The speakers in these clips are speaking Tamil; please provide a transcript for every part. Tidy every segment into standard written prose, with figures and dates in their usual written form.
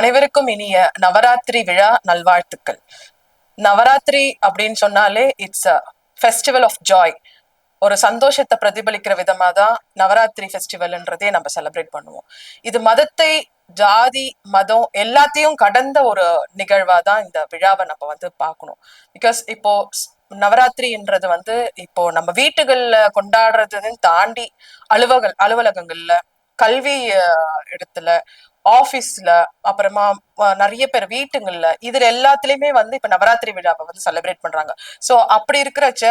அனைவருக்கும் இனிய நவராத்திரி விழா நல்வாழ்த்துக்கள். நவராத்திரி அப்படின்னு சொன்னாலே it's a festival of joy. ஒரு சந்தோஷத்தை பிரதிபலிக்கிற விதமா தான் நவராத்திரி ஃபெஸ்டிவல்ன்றதே நம்ம செலிப்ரேட் பண்ணுவோம். இது மதத்தை, ஜாதி, மதம் எல்லாத்தையும் கடந்த ஒரு நிகழ்வா தான் இந்த விழாவை நம்ம வந்து பார்க்கணும். பிகாஸ் இப்போ நவராத்திரின்றது வந்து இப்போ நம்ம வீட்டுகள்ல கொண்டாடுறதுன்னு தாண்டி அலுவலகங்கள்ல, கல்வி இடத்துல, ஆபீஸ்ல, அப்புறமா நிறைய பேர் வீட்டுங்கள்ல, இதுல எல்லாத்துலயுமே வந்து இப்ப நவராத்திரி விழாவை வந்து செலிப்ரேட் பண்றாங்க. சோ அப்படி இருக்கிறச்ச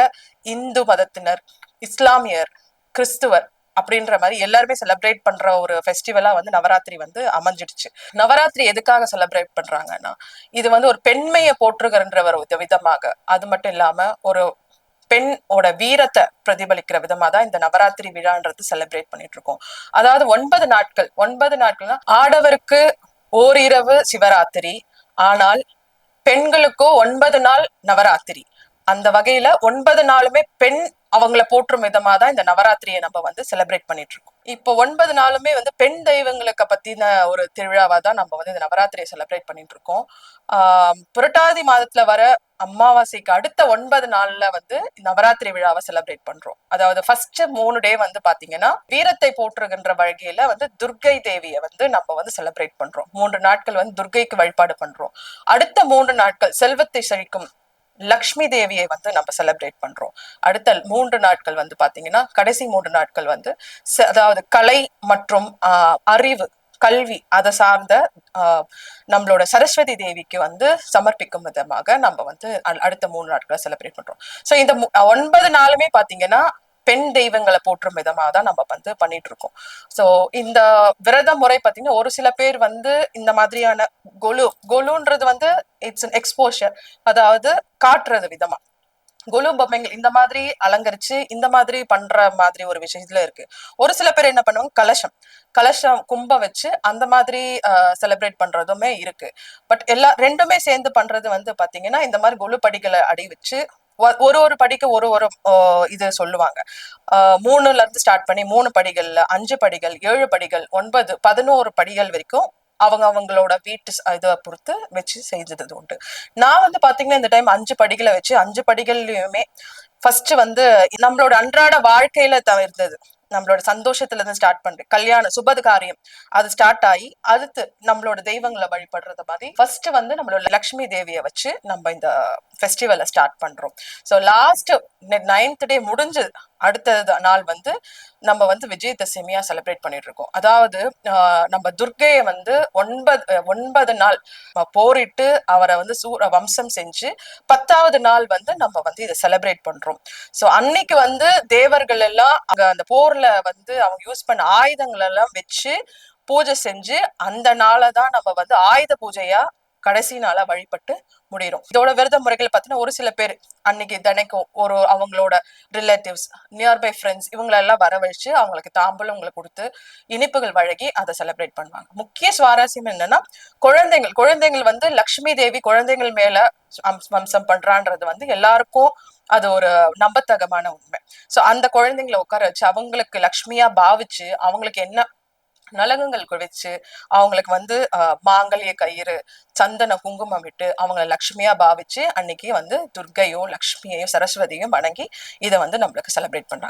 இந்து மதத்தினர், இஸ்லாமியர், கிறிஸ்துவர் அப்படின்ற மாதிரி எல்லாருமே செலிப்ரேட் பண்ற ஒரு ஃபெஸ்டிவலா வந்து நவராத்திரி வந்து அமைஞ்சிடுச்சு. நவராத்திரி எதுக்காக செலிப்ரேட் பண்றாங்கன்னா, இது வந்து ஒரு பெண்மையை போற்றுகின்ற ஒரு விதமாக, அது மட்டும் இல்லாம ஒரு பெண்ணோட வீரத்தை பிரதிபலிக்கிற விதமா தான் இந்த நவராத்திரி விழான்றது செலிப்ரேட் பண்ணிட்டு இருக்கோம். அதாவது 9 நாட்கள்னா ஆடவருக்கு ஓரிரவு சிவராத்திரி, ஆனால் பெண்களுக்கோ 9 நாள் நவராத்திரி. அந்த வகையில 9 நாளுமே பெண் அவங்கள போற்றும் விதமா தான் இந்த நவராத்திரியை நம்ம வந்து செலிப்ரேட் பண்ணிட்டு இருக்கோம். இப்போ 9 நாளுமே வந்து பெண் தெய்வங்களுக்கு பத்தின ஒரு திருவிழாவா தான் நம்ம வந்து இந்த நவராத்திரியை செலிப்ரேட் பண்ணிட்டு இருக்கோம். புரட்டாதி மாதத்துல வர அமாவாசைக்கு அடுத்த 9 நாள்ல வந்து நவராத்திரி விழாவை செலிப்ரேட் பண்றோம். அதாவது ஃபர்ஸ்ட் 3 டே வந்து பாத்தீங்கன்னா வீரத்தை போற்றுகின்ற வகையில வந்து துர்க்கை தேவியை வந்து நம்ம வந்து செலிப்ரேட் பண்றோம். 3 நாட்கள் வந்து துர்க்கைக்கு வழிபாடு பண்றோம். அடுத்த 3 நாட்கள் செல்வத்தை செழிக்கும் லக்ஷ்மி தேவியை வந்து நம்ம செலிப்ரேட் பண்றோம். அடுத்த 3 நாட்கள் வந்து பாத்தீங்கன்னா, கடைசி 3 நாட்கள் வந்து அதாவது கலை மற்றும் அறிவு, கல்வி அதை சார்ந்த நம்மளோட சரஸ்வதி தேவிக்கு வந்து சமர்ப்பிக்கும் விதமாக நம்ம வந்து அடுத்த 3 நாட்களை செலிப்ரேட் பண்றோம். சோ இந்த 9 நாளுமே பாத்தீங்கன்னா பெண் தெய்வங்களை போற்றும் விதமாக தான் நம்ம வந்து பண்ணிட்டு இருக்கோம். சோ இந்த விரத முறை பாத்தீங்கன்னா ஒரு சில பேர் வந்து இந்த மாதிரியான கொலுன்றது வந்து இட்ஸ் அன் எக்ஸ்போஷர், அதாவது காட்டுறது விதமா கொலு பொம்மைகள் இந்த மாதிரி அலங்கரிச்சு இந்த மாதிரி பண்ற மாதிரி ஒரு விஷயத்துல இருக்கு. ஒரு சில பேர் என்ன பண்ணுவாங்க, கலசம் கலசம் கும்பம் வச்சு அந்த மாதிரி செலிப்ரேட் பண்றதுமே இருக்கு. பட் ரெண்டுமே சேர்ந்து பண்றது வந்து பாத்தீங்கன்னா இந்த மாதிரி கொலு படிகளை அடி வச்சு ஒரு ஒரு படிக்கு ஒரு ஒரு இது சொல்லுவாங்க. 3ல இருந்து ஸ்டார்ட் பண்ணி 3 படிகள்ல 5 படிகள், 7 படிகள், 9, 11 படிகள் வரைக்கும் அவங்களோட வீட்டு இதை பொறுத்து வச்சு செஞ்சது உண்டு. நான் வந்து பாத்தீங்கன்னா இந்த டைம் 5 படிகளை வச்சு 5 படிகள்லயுமே ஃபர்ஸ்ட் வந்து நம்மளோட அன்றாட வாழ்க்கையில தவிர்த்தது, நம்மளோட சந்தோஷத்துல இருந்து ஸ்டார்ட் பண்றேன். கல்யாணம் சுபத காரியம் அது ஸ்டார்ட் ஆகி அடுத்து நம்மளோட தெய்வங்களை வழிபடுறது மாதிரி ஃபர்ஸ்ட் வந்து நம்மளோட லக்ஷ்மி தேவியை வச்சு நம்ம இந்த ஃபெஸ்டிவலை ஸ்டார்ட் பண்றோம். ஸோ லாஸ்ட் 9th டே முடிஞ்சு அடுத்த நாள் வந்து நம்ம வந்து விஜயதசமியா செலிப்ரேட் பண்ணிட்டு இருக்கோம். அதாவது நம்ம துர்க்கையை வந்து 9 நாள் போரிட்டு அவரை வந்து வம்சம் செஞ்சு 10வது நாள் வந்து நம்ம வந்து இதை செலிப்ரேட் பண்றோம். சோ அன்னைக்கு வந்து தேவர்கள் எல்லாம் அங்க அந்த போர்ல வந்து அவங்க யூஸ் பண்ண ஆயுதங்கள் எல்லாம் வச்சு பூஜை செஞ்சு அந்த நாளை தான் நம்ம வந்து ஆயுத பூஜையா கடைசி நாளா வழிபட்டு முடியும். இதோட விரத முறைகள் பார்த்தீங்கன்னா ஒரு சில பேர் அன்னைக்கு தினைக்கும் ஒரு அவங்களோட ரிலேட்டிவ்ஸ், நியர்பை ஃப்ரெண்ட்ஸ் இவங்களெல்லாம் வரவழைச்சு அவங்களுக்கு தாம்பூலம் கொடுத்து இனிப்புகள் வழங்கி அதை செலிப்ரேட் பண்ணுவாங்க. முக்கிய சுவாரஸ்யம் என்னன்னா குழந்தைகள் வந்து லக்ஷ்மி தேவி குழந்தைகள் மேல வம்சம் பண்றான்றது வந்து எல்லாருக்கும் அது ஒரு நம்பத்தகமான உண்மை. சோ அந்த குழந்தைங்களை உட்கார வச்சு அவங்களுக்கு லக்ஷ்மியா பாவிச்சு அவங்களுக்கு என்ன நலங்குகள் குவிச்சு அவங்களுக்கு வந்து மாங்கல்ய கயிறு, சந்தன குங்குமம் விட்டு அவங்களை லக்ஷ்மியா பாவிச்சு அன்னைக்கு வந்து துர்க்கையோ லக்ஷ்மியையும் சரஸ்வதியும் வணங்கி இதை வந்து நம்மளுக்கு செலிப்ரேட் பண்றாங்க.